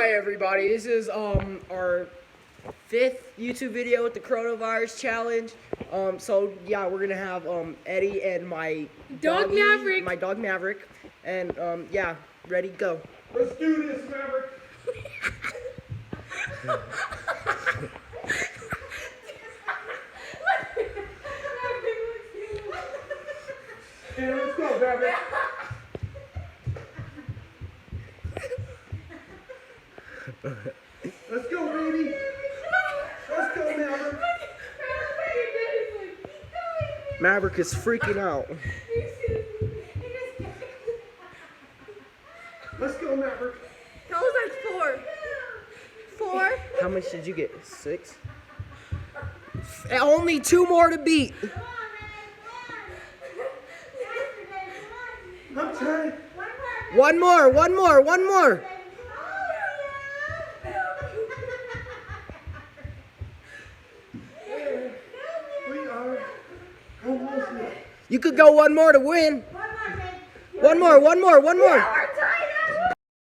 Hi everybody, this is our 5th YouTube video with the coronavirus challenge. So yeah, we're gonna have Eddie and my dog Maverick. My dog Maverick, and yeah, ready, go. Let's do this, Maverick. Yeah, let's go, Maverick. Let's go, baby. Let's go, Maverick. Maverick is freaking out. Let's go, Maverick. That was like 4. How much did you get? 6? Only 2 more to beat. I'm trying. One more. We are almost there. You could go one more to win. One more.